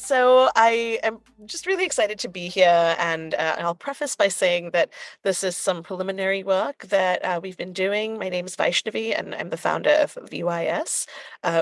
So I am just really excited to be here, and I'll preface by saying that this is some preliminary work that we've been doing. My name is Vaishnavi, and I'm the founder of VYS.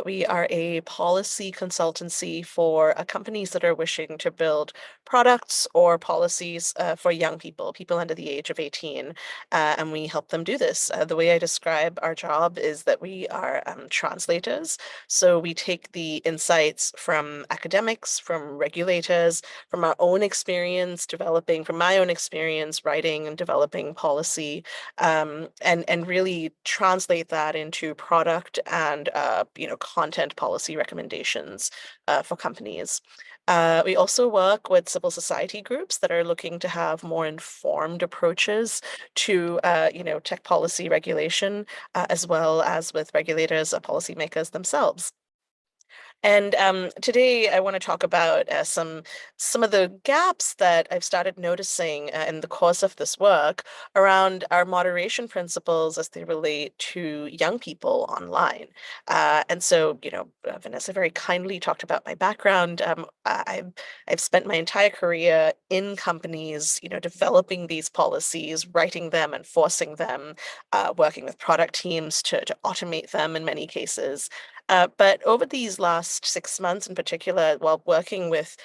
We are a policy consultancy for companies that are wishing to build products or policies for young people, people under the age of 18, and we help them do this. The way I describe our job is that we are translators. So we take the insights from academics, from regulators, from our own experience developing, from my own experience writing and developing policy, and really translate that into product and content policy recommendations for companies. We also work with civil society groups that are looking to have more informed approaches to, tech policy regulation, as well as with regulators, policymakers themselves. And today I want to talk about some of the gaps that I've started noticing in the course of this work around our moderation principles as they relate to young people online. Vanessa very kindly talked about my background. I've spent my entire career in companies, developing these policies, writing them, enforcing them, working with product teams to automate them in many cases. But over these last 6 months in particular, while working with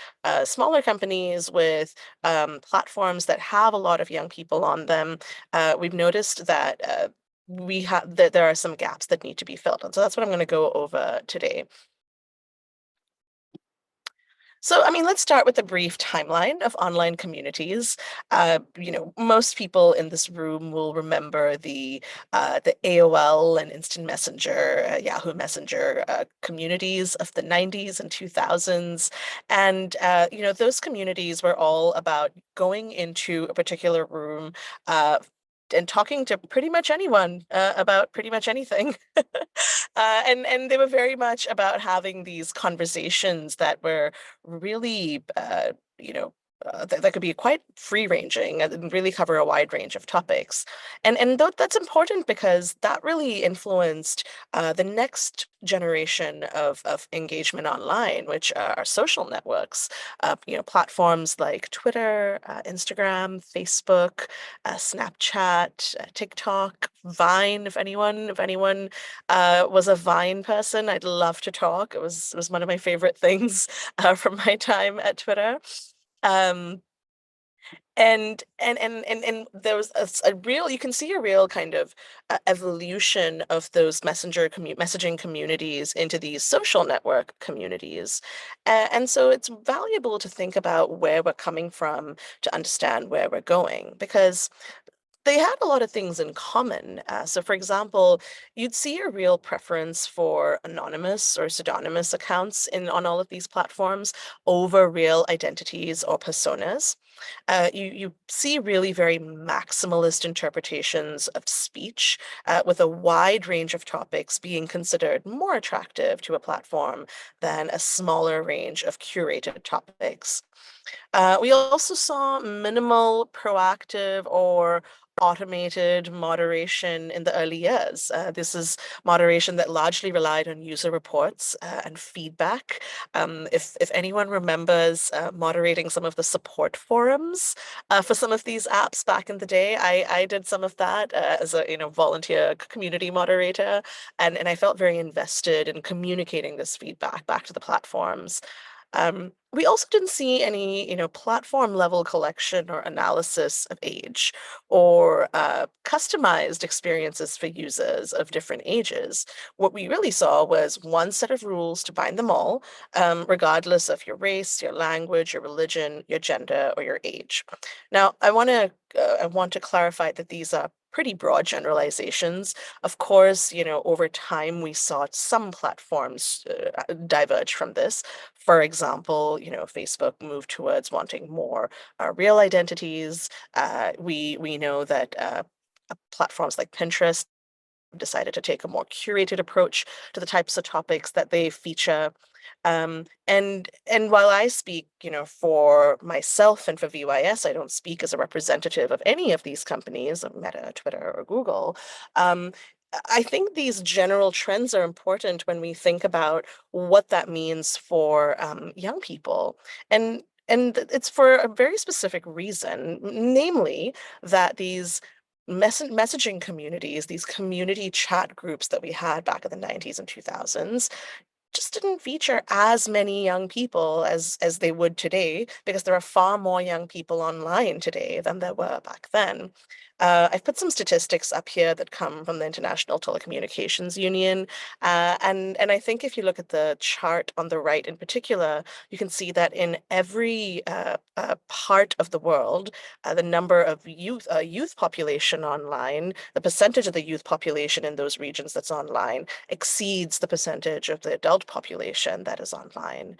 smaller companies with platforms that have a lot of young people on them, we've noticed that that there are some gaps that need to be filled. And so that's what I'm going to go over today. So, I mean, let's start with a brief timeline of online communities. Most people in this room will remember the AOL and Instant Messenger, Yahoo Messenger communities of the 90s and 2000s. And, those communities were all about going into a particular room, and talking to pretty much anyone about pretty much anything. And they were very much about having these conversations that were really, that could be quite free-ranging and really cover a wide range of topics. And that's important because that really influenced the next generation of engagement online, which are social networks, platforms like Twitter, Instagram, Facebook, Snapchat, TikTok, Vine. If anyone was a Vine person, I'd love to talk. It was one of my favorite things from my time at Twitter. Um, and there was a real, you can see a real kind of evolution of those messaging communities into these social network communities. And so it's valuable to think about where we're coming from to understand where we're going, because they had a lot of things in common. So, for example, you'd see a real preference for anonymous or pseudonymous accounts on all of these platforms over real identities or personas. You see really very maximalist interpretations of speech, with a wide range of topics being considered more attractive to a platform than a smaller range of curated topics. We also saw minimal proactive or automated moderation in the early years. This is moderation that largely relied on user reports and feedback. If anyone remembers moderating some of the support forums for some of these apps back in the day, I did some of that as a volunteer community moderator, and I felt very invested in communicating this feedback back to the platforms. We also didn't see any, platform level collection or analysis of age or customized experiences for users of different ages. What we really saw was one set of rules to bind them all, regardless of your race, your language, your religion, your gender, or your age. Now, I want to clarify that these are pretty broad generalizations. Of course, over time we saw some platforms diverge from this. For example, Facebook moved towards wanting more real identities. We know that platforms like Pinterest decided to take a more curated approach to the types of topics that they feature. And while I speak, for myself and for VYS, I don't speak as a representative of any of these companies, of Meta, Twitter, or Google. Um, I think these general trends are important when we think about what that means for young people. It's for a very specific reason, namely that these messaging communities, these community chat groups that we had back in the 90s and 2000s, just didn't feature as many young people as they would today, because there are far more young people online today than there were back then. I've put some statistics up here that come from the International Telecommunications Union, and I think if you look at the chart on the right in particular, you can see that in every part of the world, the number of youth population online, the percentage of the youth population in those regions that's online exceeds the percentage of the adult population that is online.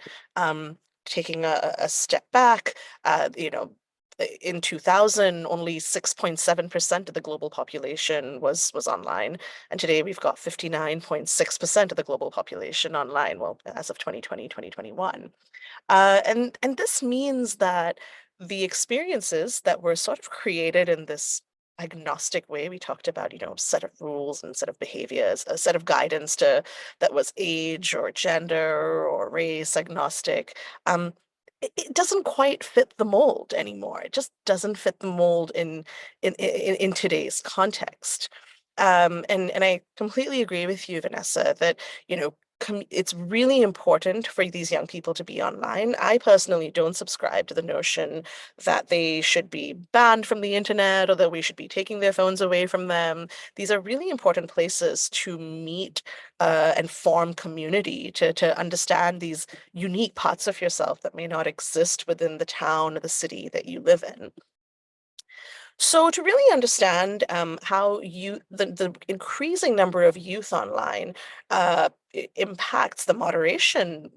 Taking a step back, in 2000, only 6.7% of the global population was online, and today we've got 59.6% of the global population online, well, as of 2020, 2021. And this means that the experiences that were sort of created in this agnostic way, we talked about, set of rules and set of behaviors, a set of guidance to that was age or gender or race agnostic. It doesn't quite fit the mold anymore. It just doesn't fit the mold in today's context. And I completely agree with you, Vanessa, that it's really important for these young people to be online. I personally don't subscribe to the notion that they should be banned from the internet or that we should be taking their phones away from them. These are really important places to meet and form community, to understand these unique parts of yourself that may not exist within the town or the city that you live in. So to really understand how the increasing number of youth online impacts the moderation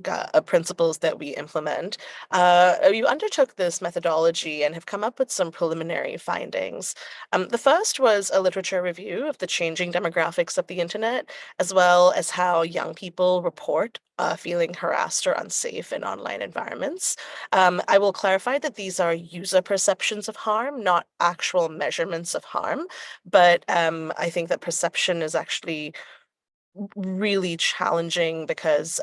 principles that we implement, you undertook this methodology and have come up with some preliminary findings. The first was a literature review of the changing demographics of the internet, as well as how young people report feeling harassed or unsafe in online environments. I will clarify that these are user perceptions of harm, not actual measurements of harm. But I think that perception is actually really challenging because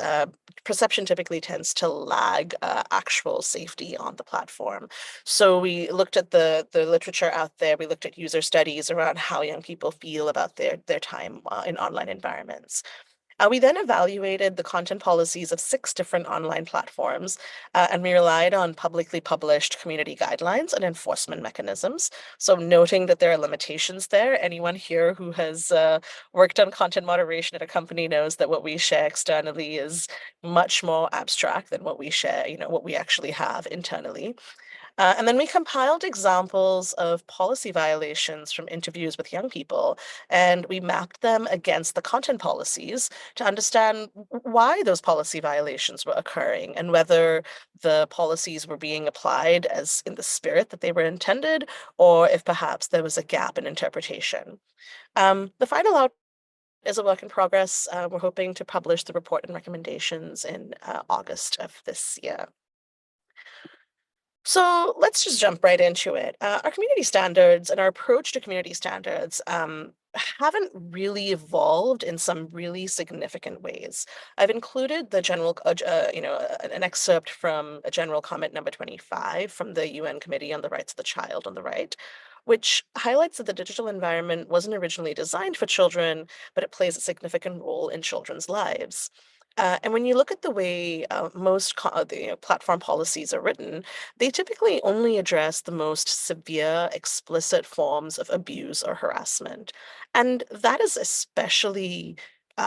perception typically tends to lag actual safety on the platform. So we looked at the literature out there. We looked at user studies around how young people feel about their time in online environments. We then evaluated the content policies of 6 different online platforms, and we relied on publicly published community guidelines and enforcement mechanisms. So, noting that there are limitations there, anyone here who has worked on content moderation at a company knows that what we share externally is much more abstract than what we share, what we actually have internally. And then we compiled examples of policy violations from interviews with young people, and we mapped them against the content policies to understand why those policy violations were occurring and whether the policies were being applied as in the spirit that they were intended, or if perhaps there was a gap in interpretation. The final outcome is a work in progress. We're hoping to publish the report and recommendations in August of this year. So let's just jump right into it. Our community standards and our approach to community standards haven't really evolved in some really significant ways. I've included the an excerpt from a general comment number 25 from the UN Committee on the Rights of the Child on the Right, which highlights that the digital environment wasn't originally designed for children, but it plays a significant role in children's lives. And when you look at the way most platform policies are written, they typically only address the most severe, explicit forms of abuse or harassment. And that is especially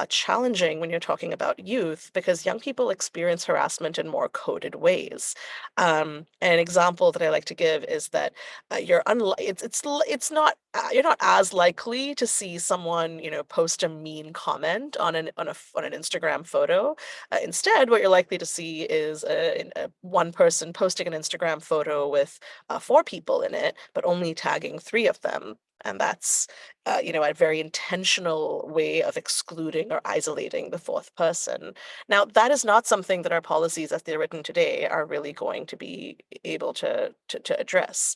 challenging when you're talking about youth, because young people experience harassment in more coded ways. An example that I like to give is that it's not you're not as likely to see someone post a mean comment on an Instagram photo. Instead, what you're likely to see is one person posting an Instagram photo with 4 people in it, but only tagging 3 of them. And that's, a very intentional way of excluding or isolating the fourth person. Now, that is not something that our policies, as they're written today, are really going to be able to address.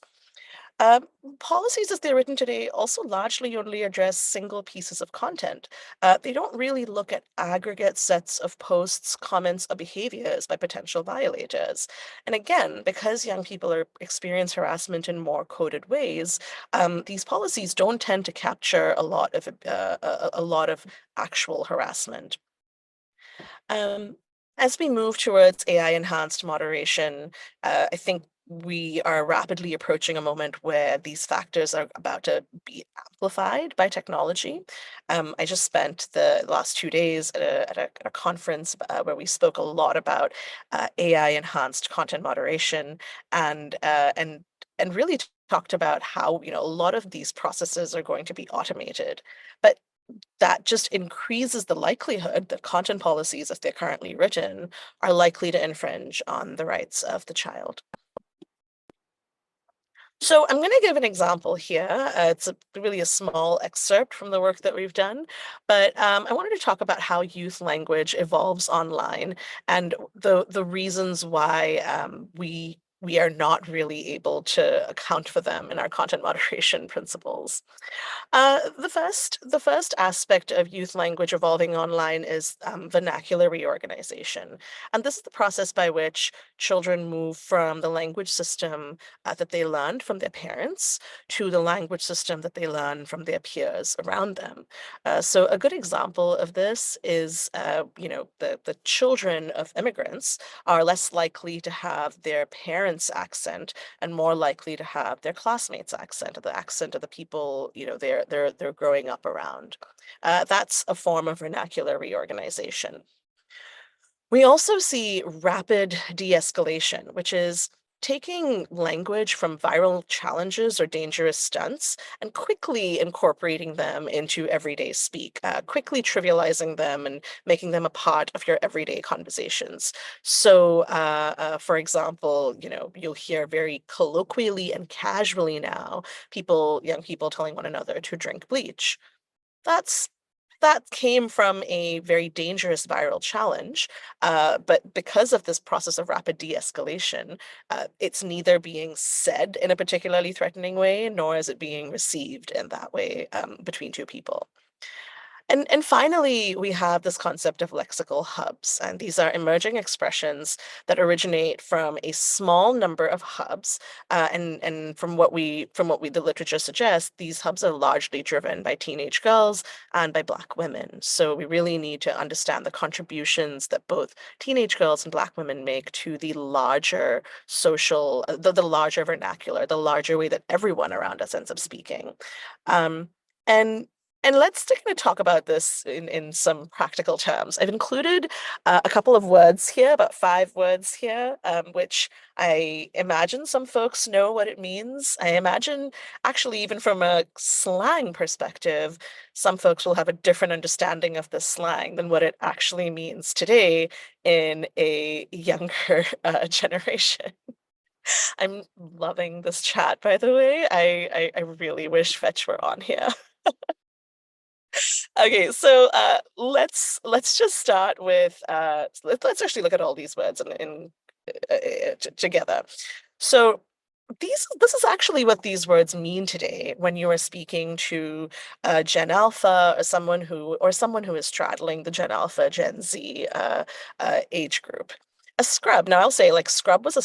Um, Policies as they're written today also largely only address single pieces of content. They don't really look at aggregate sets of posts, comments, or behaviors by potential violators. And again, because young people experience harassment in more coded ways, these policies don't tend to capture a lot of actual harassment. Um, as we move towards AI enhanced moderation, I think we are rapidly approaching a moment where these factors are about to be amplified by technology. I just spent the last 2 days at a conference where we spoke a lot about AI enhanced content moderation and uh, and and really talked about how, a lot of these processes are going to be automated. But that just increases the likelihood that content policies, if they're currently written, are likely to infringe on the rights of the child. So I'm going to give an example here. It's really a small excerpt from the work that we've done, but I wanted to talk about how youth language evolves online and the reasons why we are not really able to account for them in our content moderation principles. The first aspect of youth language evolving online is vernacular reorganization. And this is the process by which children move from the language system that they learned from their parents to the language system that they learn from their peers around them. So a good example of this is, the children of immigrants are less likely to have their parents' accent and more likely to have their classmates' accent, or the accent of the people, they're growing up around. That's a form of vernacular reorganization. We also see rapid de-escalation, which is taking language from viral challenges or dangerous stunts and quickly incorporating them into everyday speak, quickly trivializing them and making them a part of your everyday conversations. So, for example, you'll hear very colloquially and casually now young people telling one another to drink bleach. That's that came from a very dangerous viral challenge, but because of this process of rapid de-escalation, it's neither being said in a particularly threatening way, nor is it being received in that way between two people. And finally, we have this concept of lexical hubs, and these are emerging expressions that originate from a small number of hubs. And from what we the literature suggests, these hubs are largely driven by teenage girls and by Black women. So we really need to understand the contributions that both teenage girls and Black women make to the larger the larger vernacular, the larger way that everyone around us ends up speaking. Um, and and let's kind of talk about this in some practical terms. I've included a couple of words here, about 5 words here, which I imagine some folks know what it means. I imagine, actually, even from a slang perspective, some folks will have a different understanding of the slang than what it actually means today in a younger generation. I'm loving this chat, by the way. I really wish Fetch were on here. Okay, so let's just start with let's actually look at all these words together. So this is actually what these words mean today when you are speaking to Gen Alpha, or someone who is straddling the Gen Alpha, Gen Z age group. A scrub. Now I'll say, like, scrub was a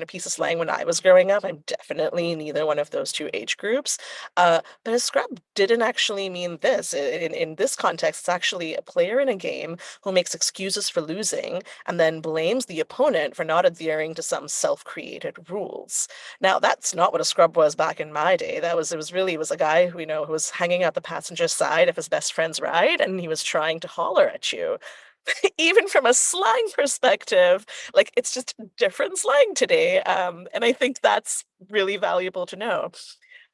piece of slang when I was growing up. I'm definitely neither one of those two age groups. But a scrub didn't actually mean this. In this context, it's actually a player in a game who makes excuses for losing and then blames the opponent for not adhering to some self-created rules. Now, that's not what a scrub was back in my day. It was a guy who was hanging out the passenger side of his best friend's ride, and he was trying to holler at you. Even from a slang perspective, like, it's just different slang today. And I think that's really valuable to know.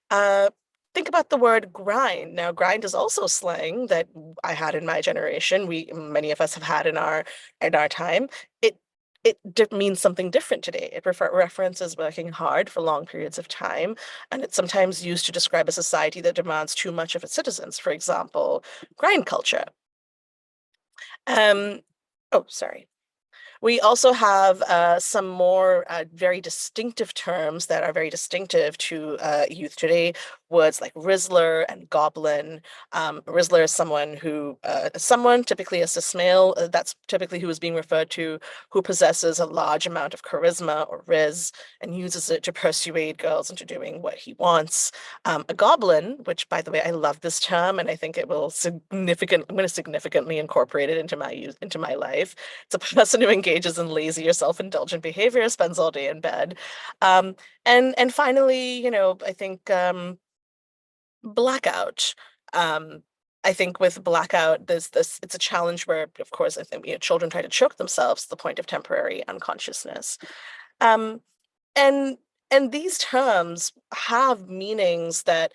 Uh, think about the word grind. Now, grind is also slang that I had in my generation. Many of us have had in our time. It means something different today. It references working hard for long periods of time, and it's sometimes used to describe a society that demands too much of its citizens. For example, grind culture. Um, oh, sorry. We also have some more very distinctive terms that are very distinctive to youth today. Words like Rizzler and Goblin. Rizzler is someone, typically a cis male, that's typically who is being referred to, who possesses a large amount of charisma or riz and uses it to persuade girls into doing what he wants. A goblin, which by the way, I love this term, and I think it will I'm going to significantly incorporate it into my life. It's a person who engages in lazy or self-indulgent behavior, spends all day in bed. Um, and finally, I think blackout. Um, I think with blackout, it's a challenge where, of course, I think children try to choke themselves to the point of temporary unconsciousness. Um, and and these terms have meanings that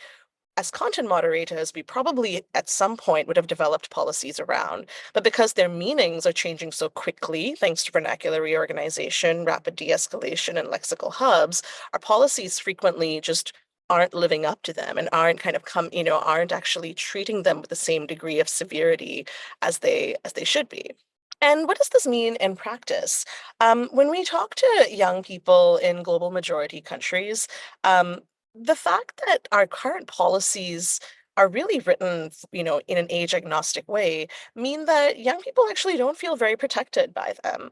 as content moderators, we probably at some point would have developed policies around. But because their meanings are changing so quickly, thanks to vernacular reorganization, rapid de-escalation, and lexical hubs, our policies frequently just aren't living up to them and aren't kind of aren't actually treating them with the same degree of severity as they should be. And what does this mean in practice? When we talk to young people in global majority countries, um, the fact that our current policies are really written, in an age agnostic way, mean that young people actually don't feel very protected by them.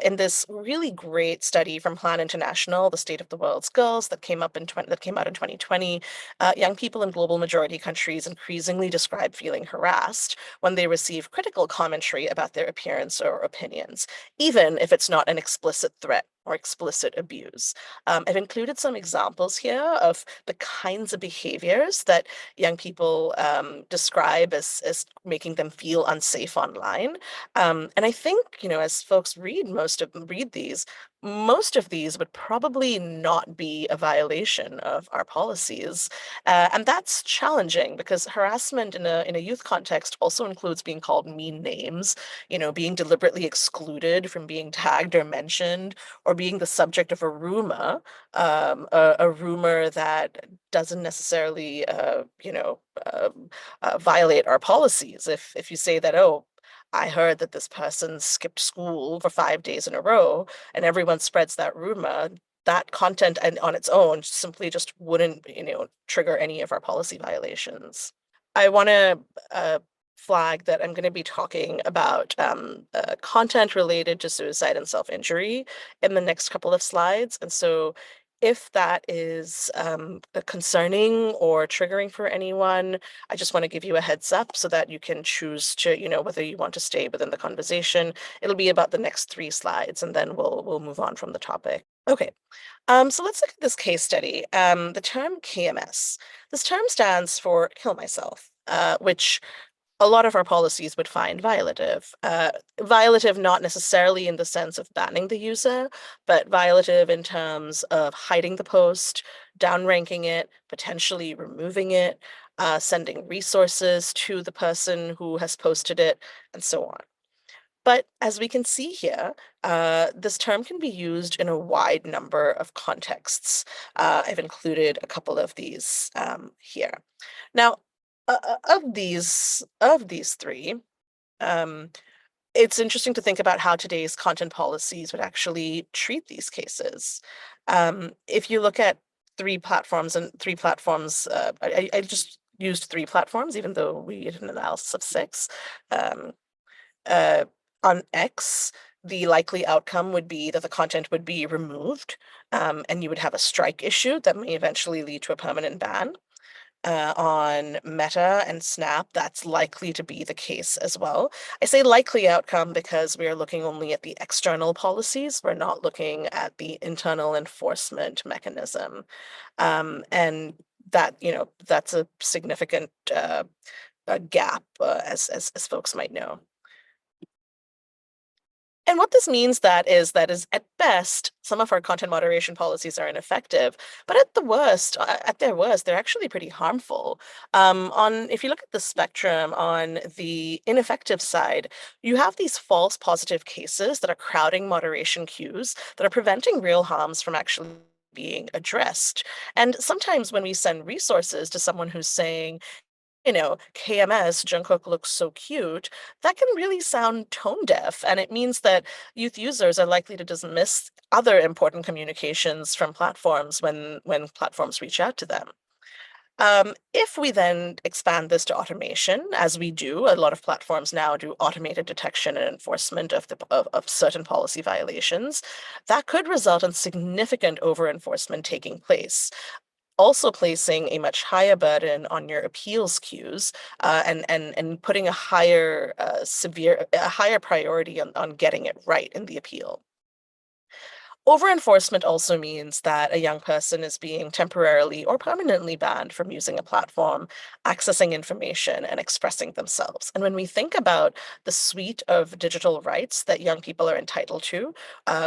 In this really great study from Plan International, The State of the World's Girls, that came out in 2020, young people in global majority countries increasingly describe feeling harassed when they receive critical commentary about their appearance or opinions, even if it's not an explicit threat or explicit abuse. I've included some examples here of the kinds of behaviors that young people describe as making them feel unsafe online. And I think, as folks read these, most of these would probably not be a violation of our policies. And that's challenging because harassment in a youth context also includes being called mean names, being deliberately excluded from being tagged or mentioned, or being the subject of a rumor, a rumor that doesn't necessarily, violate our policies. If you say that, oh, I heard that this person skipped school for 5 days in a row, and everyone spreads that rumor, that content and on its own simply just wouldn't, trigger any of our policy violations. I want to flag that I'm going to be talking about content related to suicide and self-injury in the next couple of slides. And so if that is concerning or triggering for anyone, I just want to give you a heads up so that you can choose to, whether you want to stay within the conversation. It'll be about the next 3 slides, and then we'll move on from the topic. Okay, so let's look at this case study. The term KMS. This term stands for kill myself, which a lot of our policies would find violative. Violative not necessarily in the sense of banning the user, but violative in terms of hiding the post, downranking it, potentially removing it, sending resources to the person who has posted it, and so on. But as we can see here, this term can be used in a wide number of contexts. I've included a couple of these here. Now, of these three, um, it's interesting to think about how today's content policies would actually treat these cases. If you look at three platforms, I just used 3 platforms, even though we did an analysis of 6. Um, uh, on X, the likely outcome would be that the content would be removed, and you would have a strike issue that may eventually lead to a permanent ban. On Meta and Snap, that's likely to be the case as well. I say likely outcome because we are looking only at the external policies. We're not looking at the internal enforcement mechanism. And that's a significant gap, as folks might know. And what this means that is at best, some of our content moderation policies are ineffective, but at their worst, they're actually pretty harmful. If you look at the spectrum on the ineffective side, you have these false positive cases that are crowding moderation cues that are preventing real harms from actually being addressed. And sometimes when we send resources to someone who's saying, KMS, Jungkook looks so cute, that can really sound tone deaf. And it means that youth users are likely to dismiss other important communications from platforms when platforms reach out to them. If we then expand this to automation, as we do, a lot of platforms now do automated detection and enforcement of certain policy violations, that could result in significant over-enforcement taking place, also placing a much higher burden on your appeals queues, and putting a higher priority on getting it right in the appeal. Over-enforcement also means that a young person is being temporarily or permanently banned from using a platform, accessing information, and expressing themselves. And when we think about the suite of digital rights that young people are entitled to,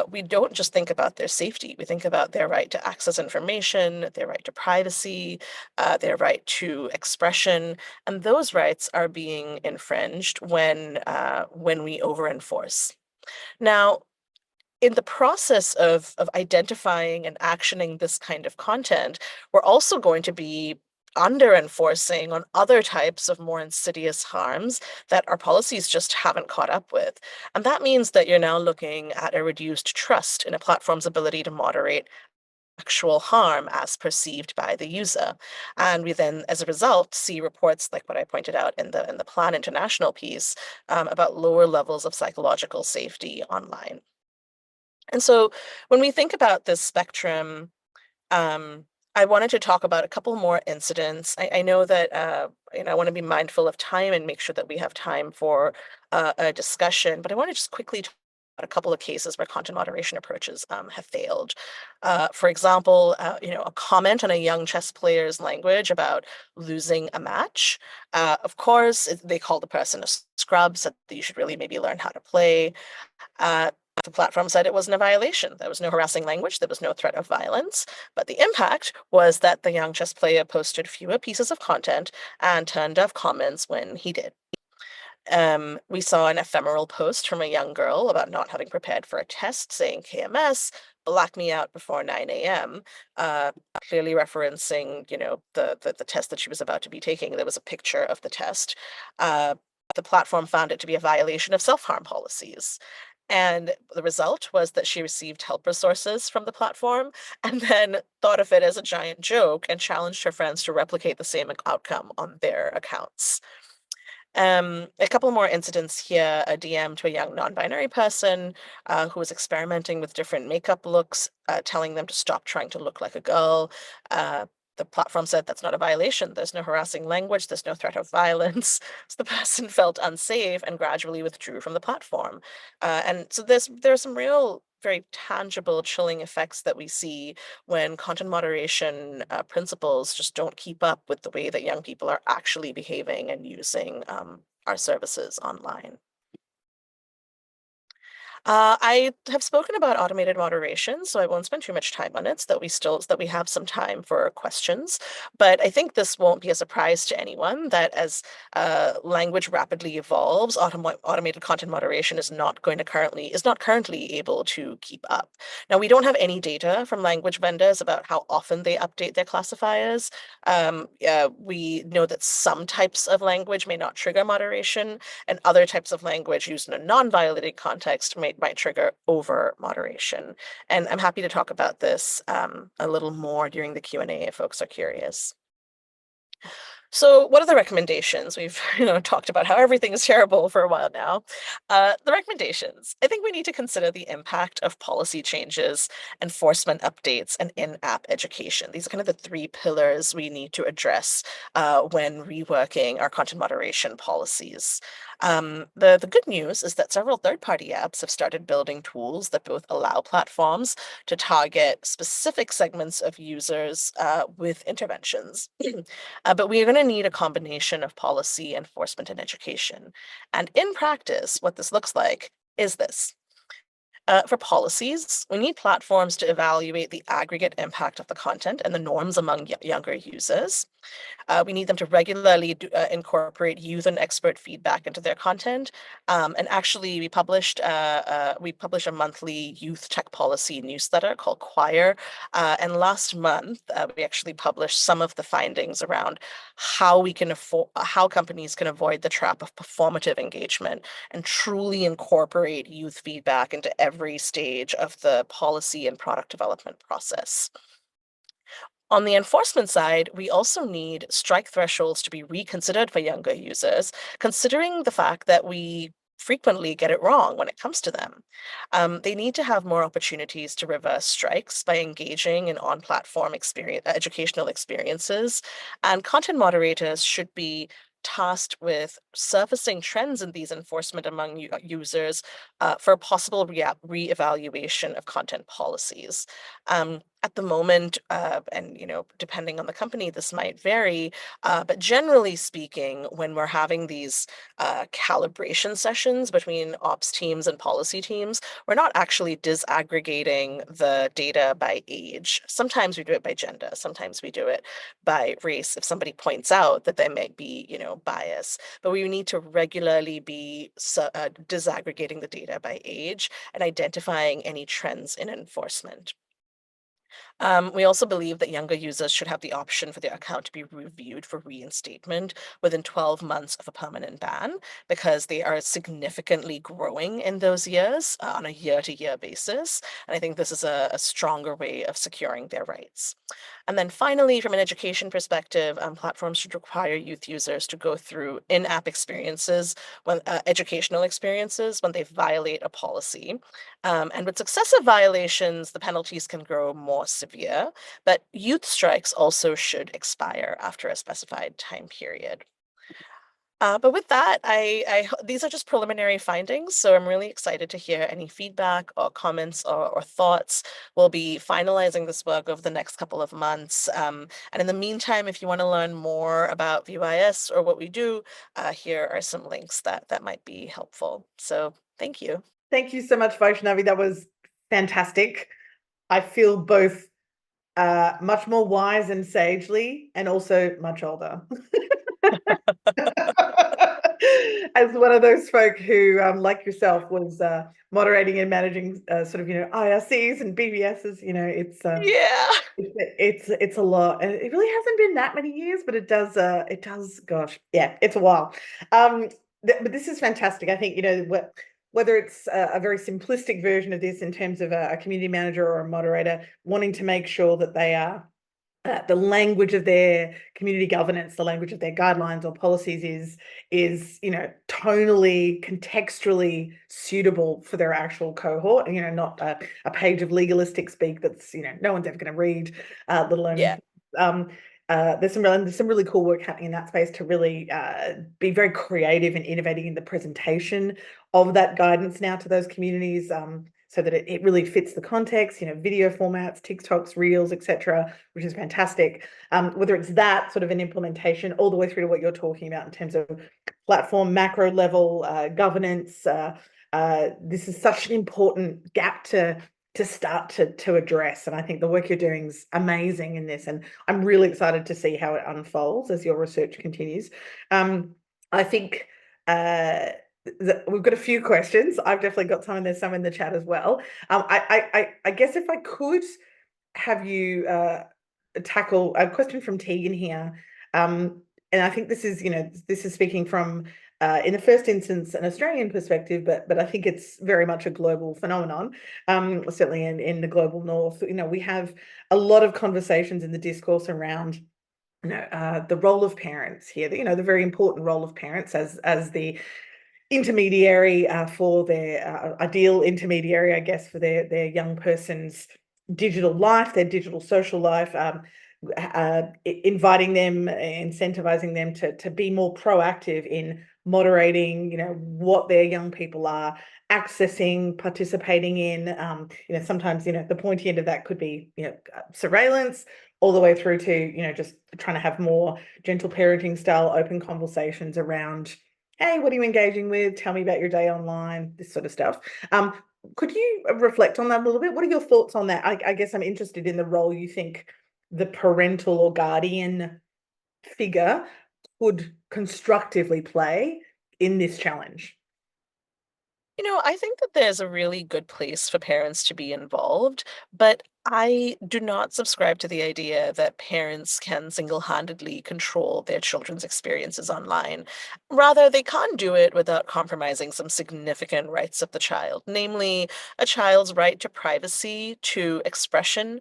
we don't just think about their safety. We think about their right to access information, their right to privacy, their right to expression, and those rights are being infringed when we over-enforce. Now, in the process of identifying and actioning this kind of content, we're also going to be under enforcing on other types of more insidious harms that our policies just haven't caught up with. And that means that you're now looking at a reduced trust in a platform's ability to moderate actual harm as perceived by the user. And we then, as a result, see reports like what I pointed out in the Plan International piece, about lower levels of psychological safety online. And so when we think about this spectrum, um, I wanted to talk about a couple more incidents. I know that I want to be mindful of time and make sure that we have time for a discussion, but I want to just quickly talk about a couple of cases where content moderation approaches have failed. For example, a comment on a young chess player's language about losing a match. Of course, they call the person a scrub, said that you should really maybe learn how to play. Uh, the platform said it wasn't a violation. There was no harassing language. There was no threat of violence. But the impact was that the young chess player posted fewer pieces of content and turned off comments when he did. We saw an ephemeral post from a young girl about not having prepared for a test saying KMS, black me out before 9 a.m., uh, clearly referencing, the test that she was about to be taking. There was a picture of the test. Uh, the platform found it to be a violation of self-harm policies. And the result was that she received help resources from the platform and then thought of it as a giant joke and challenged her friends to replicate the same outcome on their accounts. A couple more incidents here, a DM to a young non-binary person who was experimenting with different makeup looks, telling them to stop trying to look like a girl. The platform said that's not a violation. There's no harassing language. There's no threat of violence. So the person felt unsafe and gradually withdrew from the platform. And so there are some real, very tangible, chilling effects that we see when content moderation principles just don't keep up with the way that young people are actually behaving and using our services online. I have spoken about automated moderation, so I won't spend too much time on it, so that we have some time for questions. But I think this won't be a surprise to anyone that as language rapidly evolves, automated content moderation is not currently able to keep up. Now, we don't have any data from language vendors about how often they update their classifiers. We know that some types of language may not trigger moderation, and other types of language used in a non-violating context might trigger over moderation. And I'm happy to talk about this a little more during the Q&A if folks are curious. So what are the recommendations? We've talked about how everything is terrible for a while now. The recommendations. I think we need to consider the impact of policy changes, enforcement updates, and in-app education. These are kind of the three pillars we need to address when reworking our content moderation policies. The good news is that several third-party apps have started building tools that both allow platforms to target specific segments of users with interventions. But we are going to need a combination of policy, enforcement, and education. And in practice, what this looks like is this. For policies, we need platforms to evaluate the aggregate impact of the content and the norms among younger users. We need them to regularly incorporate youth and expert feedback into their content. And actually, we publish a monthly youth tech policy newsletter called Choir. And last month, we actually published some of the findings around how companies can avoid the trap of performative engagement and truly incorporate youth feedback into every stage of the policy and product development process. On the enforcement side, we also need strike thresholds to be reconsidered for younger users, considering the fact that we frequently get it wrong when it comes to them. They need to have more opportunities to reverse strikes by engaging in on-platform educational experiences, and content moderators should be tasked with surfacing trends in these enforcement among users for a possible re-evaluation of content policies. At the moment, and depending on the company, this might vary, but generally speaking, when we're having these calibration sessions between ops teams and policy teams, we're not actually disaggregating the data by age. Sometimes we do it by gender, sometimes we do it by race if somebody points out that there might be, bias. But we need to regularly be disaggregating the data by age and identifying any trends in enforcement. We also believe that younger users should have the option for their account to be reviewed for reinstatement within 12 months of a permanent ban, because they are significantly growing in those years on a year-to-year basis. And I think this is a stronger way of securing their rights. And then finally, from an education perspective, platforms should require youth users to go through in-app experiences, educational experiences, when they violate a policy. And with successive violations, the penalties can grow more severe, but youth strikes also should expire after a specified time period. But with that, these are just preliminary findings, so I'm really excited to hear any feedback or comments or thoughts. We'll be finalizing this work over the next couple of months. And in the meantime, if you want to learn more about VYS or what we do, here are some links that might be helpful. So thank you. Thank you so much, Vaishnavi. That was fantastic. I feel both much more wise and sagely, and also much older. As one of those folk who, like yourself, was moderating and managing sort of, IRCs and BBSs, Yeah. it's a lot, and it really hasn't been that many years, but it does. Gosh, yeah, it's a while. But this is fantastic. I think whether it's a very simplistic version of this in terms of a community manager or a moderator wanting to make sure that they are the language of their community governance, the language of their guidelines or policies is tonally, contextually suitable for their actual cohort, and not a page of legalistic speak that's no one's ever going to read, let alone Yeah. there's some really cool work happening in that space to really be very creative and innovating in the presentation of that guidance now to those communities, so that it really fits the context, video formats, TikToks, Reels, etc., which is fantastic. Whether it's that sort of an implementation all the way through to what you're talking about in terms of platform macro level governance, this is such an important gap to start to address. And I think the work you're doing is amazing in this. And I'm really excited to see how it unfolds as your research continues. I think we've got a few questions. I've definitely got some, and there's some in the chat as well. I guess if I could have you tackle a question from Tegan here, and I think this is speaking from in the first instance an Australian perspective, but I think it's very much a global phenomenon. Certainly in the global north, we have a lot of conversations in the discourse around the role of parents here. The very important role of parents as the intermediary for their ideal intermediary, I guess, for their young person's digital life, their digital social life, inviting them, incentivizing them to be more proactive in moderating, what their young people are accessing, participating in. Sometimes, the pointy end of that could be, surveillance, all the way through to, just trying to have more gentle parenting style open conversations around, hey, what are you engaging with? Tell me about your day online, this sort of stuff. Could you reflect on that a little bit? What are your thoughts on that? I guess I'm interested in the role you think the parental or guardian figure could constructively play in this challenge? I think that there's a really good place for parents to be involved, but I do not subscribe to the idea that parents can single-handedly control their children's experiences online. Rather, they can do it without compromising some significant rights of the child, namely a child's right to privacy, to expression.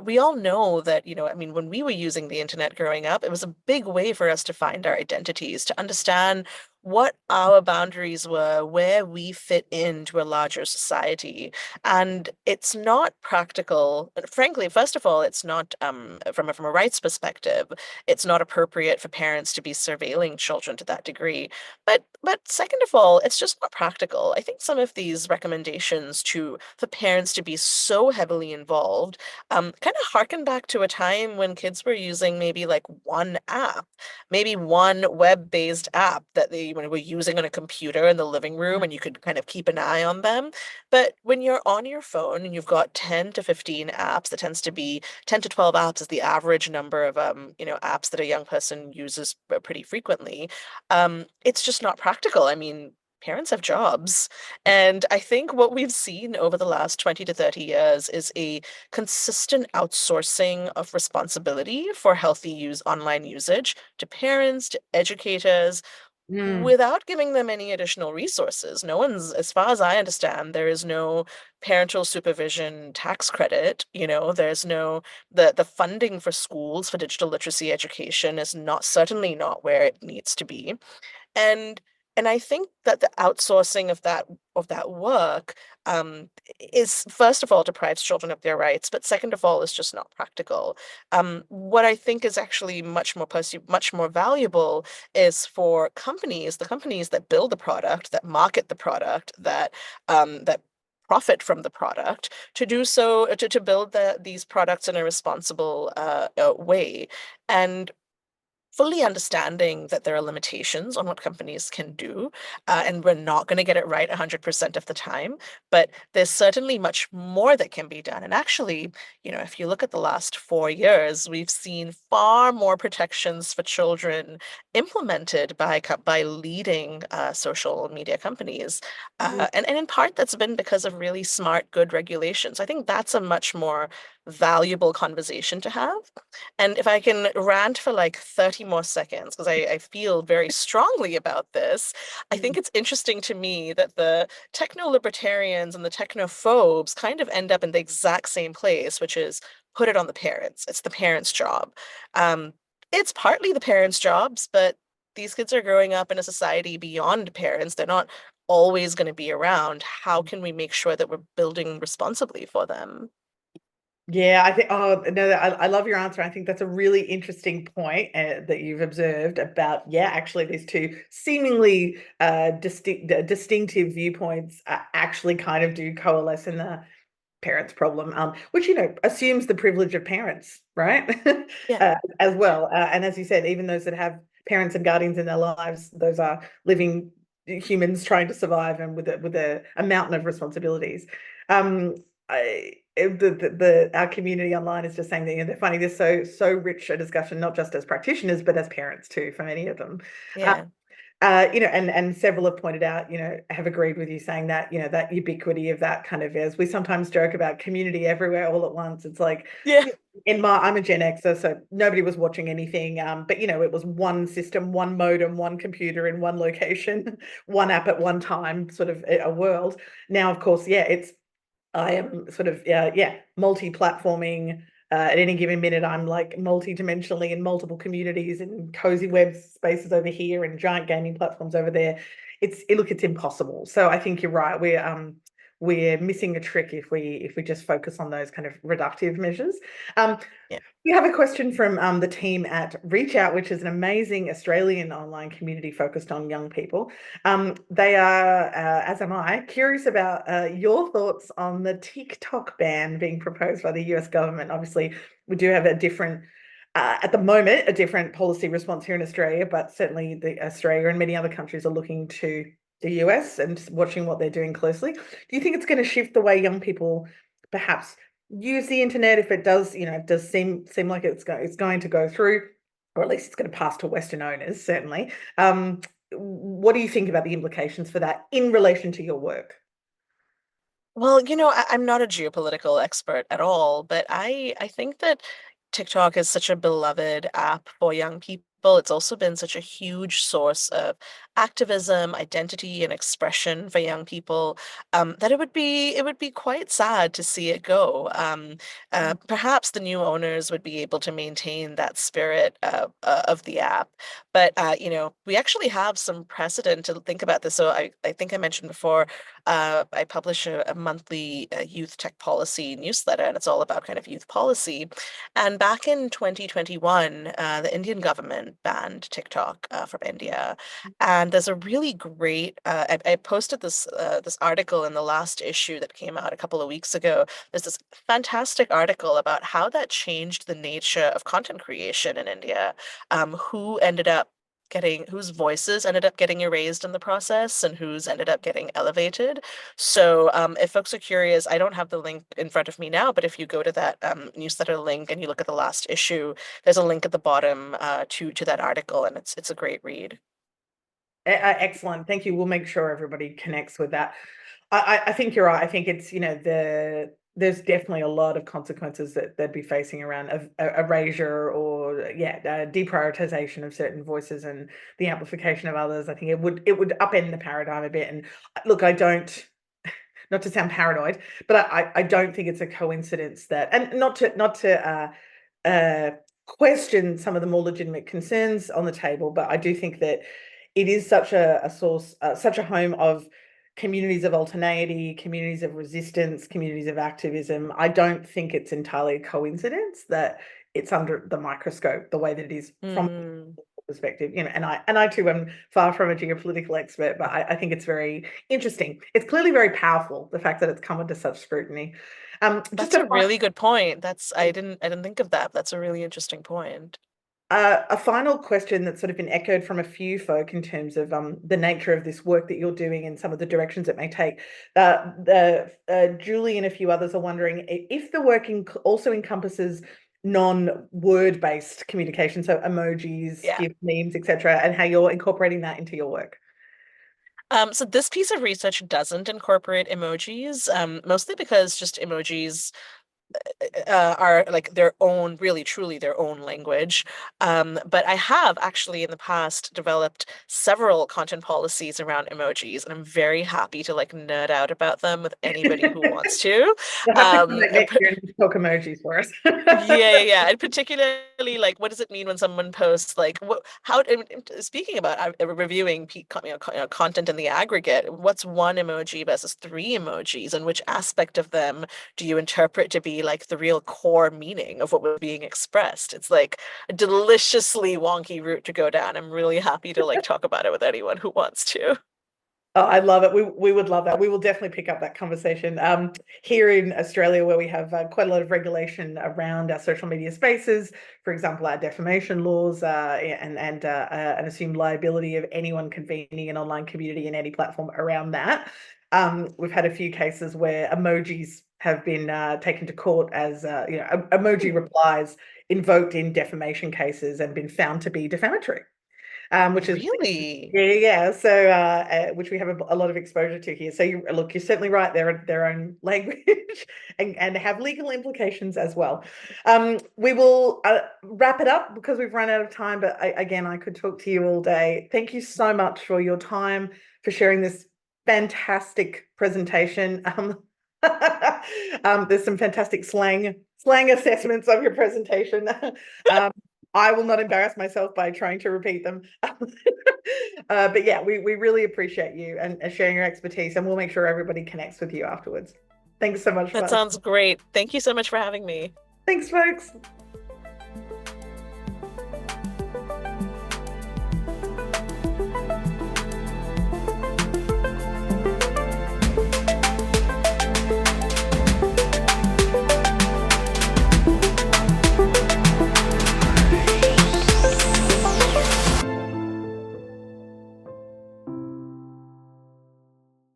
We all know that, I mean, when we were using the internet growing up, it was a big way for us to find our identities, to understand what our boundaries were, where we fit into a larger society. And it's not practical. Frankly, first of all, it's not from a rights perspective, it's not appropriate for parents to be surveilling children to that degree. But second of all, it's just not practical. I think some of these recommendations to for parents to be so heavily involved kind of harken back to a time when kids were using maybe like one app, maybe one web-based app that they were using on a computer in the living room, and you could kind of keep an eye on them. But when you're on your phone and you've got 10 to 15 apps, that tends to be 10 to 12 apps is the average number of apps that a young person uses pretty frequently. It's just not practical. I mean, parents have jobs. And I think what we've seen over the last 20 to 30 years is a consistent outsourcing of responsibility for healthy use online usage to parents, to educators, Mm. without giving them any additional resources. No one's, as far as I understand, there is no parental supervision tax credit. There's no the funding for schools for digital literacy education is not certainly not where it needs to be. And and I think that the outsourcing of that work is first of all deprives children of their rights, but second of all is just not practical. What I think is actually much more valuable is for the companies that build the product, that market the product, that profit from the product, to do so to build these products in a responsible way. And fully understanding that there are limitations on what companies can do, and we're not going to get it right 100% of the time, but there's certainly much more that can be done. And actually, if you look at the last 4 years, we've seen far more protections for children implemented by leading social media companies. And in part, that's been because of really smart, good regulations. I think that's a much more valuable conversation to have. And if I can rant for like 30 more seconds, because I feel very strongly about this, I think Mm. it's interesting to me that the techno-libertarians and the technophobes kind of end up in the exact same place, which is put it on the parents. It's the parents' job. Um, it's partly the parents' jobs, but these kids are growing up in a society beyond parents. They're not always going to be around. How can we make sure that we're building responsibly for them? Yeah, I think, oh, no, I love your answer. I think that's a really interesting point that you've observed about, yeah, actually, these two seemingly distinctive viewpoints actually kind of do coalesce in the parents' problem, which, assumes the privilege of parents, right? Yeah. As well. And as you said, even those that have parents and guardians in their lives, those are living humans trying to survive and with a mountain of responsibilities. Um, our community online is just saying that they're finding this so rich a discussion, not just as practitioners, but as parents too, for many of them. Uh, Yeah. and several have pointed out, have agreed with you saying that, that ubiquity of that kind of, as we sometimes joke about community everywhere all at once. It's like, Yeah. I'm a Gen Xer, so nobody was watching anything. But it was one system, one modem, one computer in one location, one app at one time, sort of a world. Now, of course, yeah, I am sort of, yeah, multi-platforming. At any given minute, I'm like multi-dimensionally in multiple communities and cozy web spaces over here and giant gaming platforms over there. It's impossible. So I think you're right. We're missing a trick if we just focus on those kind of reductive measures. Um, Yeah. we have a question from the team at Reach Out, which is an amazing Australian online community focused on young people. They are, as am I, curious about your thoughts on the TikTok ban being proposed by the US government. Obviously, we do have at the moment, a different policy response here in Australia, but certainly Australia and many other countries are looking to the US and watching what they're doing closely. Do you think it's going to shift the way young people perhaps use the internet if it does, it does seem like it's going to go through? or at least it's going to pass to Western owners, certainly. What do you think about the implications for that in relation to your work? Well, I'm not a geopolitical expert at all, but I think that TikTok is such a beloved app for young people. It's also been such a huge source of activism, identity, and expression for young people, that it would be quite sad to see it go. Perhaps the new owners would be able to maintain that spirit of the app, but we actually have some precedent to think about this. So I think I mentioned before, I publish a monthly youth tech policy newsletter, and it's all about kind of youth policy. And back in 2021, the Indian government banned TikTok from India. And there's a really great, I posted this article in the last issue that came out a couple of weeks ago. There's this fantastic article about how that changed the nature of content creation in India, who ended up whose voices ended up getting erased in the process and whose ended up getting elevated. So if folks are curious, I don't have the link in front of me now, but if you go to that newsletter link and you look at the last issue, there's a link at the bottom to that article, and it's a great read. Excellent. Thank you. We'll make sure everybody connects with that. I think you're right. I think it's, there's definitely a lot of consequences that they'd be facing around erasure or, deprioritization of certain voices and the amplification of others. I think it would upend the paradigm a bit. And look, I don't, not to sound paranoid, but I don't think it's a coincidence that, and not to question some of the more legitimate concerns on the table, but I do think that it is such a source, such a home of communities of alternativity, communities of resistance, communities of activism. I don't think it's entirely a coincidence that it's under the microscope the way that it is from Mm. perspective. And I too am far from a geopolitical expert, but I think it's very interesting. It's clearly very powerful, the fact that it's come under such scrutiny. Just That's a a really good point. I didn't think of that. That's a really interesting point. A final question that's sort of been echoed from a few folk in terms of the nature of this work that you're doing and some of the directions it may take. Julie and a few others are wondering if the work also encompasses non-word based communication, so emojis, Yeah. GIF, memes, etc., and how you're incorporating that into your work. So this piece of research doesn't incorporate emojis, mostly because just emojis are like their own, really truly their own language. But I have actually in the past developed several content policies around emojis, and I'm very happy to like nerd out about them with anybody who wants to. You'll have to come Um, back next year and talk emojis for us. yeah, yeah, yeah. And particularly, like, what does it mean when someone posts, like, speaking about reviewing content in the aggregate, what's one emoji versus three emojis, and which aspect of them do you interpret to be like the real core meaning of what was being expressed? It's like a deliciously wonky route to go down. I'm really happy to like talk about it with anyone who wants to. Oh, I love it. We would love that. We will definitely pick up that conversation. Here in Australia, where we have quite a lot of regulation around our social media spaces, for example, our defamation laws, and an assumed liability of anyone convening an online community in any platform around that. We've had a few cases where emojis have been taken to court as emoji replies invoked in defamation cases and been found to be defamatory, which is Really? yeah. So, which we have a lot of exposure to here. So, look, you're certainly right. They're their own language and have legal implications as well. We will wrap it up because we've run out of time. But again, I could talk to you all day. Thank you so much for your time, for sharing this fantastic presentation. There's some fantastic slang assessments of your presentation. I will not embarrass myself by trying to repeat them. But yeah, we really appreciate you and sharing your expertise, and we'll make sure everybody connects with you afterwards. Thanks so much, That Buzz. sounds great. Thank you so much for having me. Thanks, folks.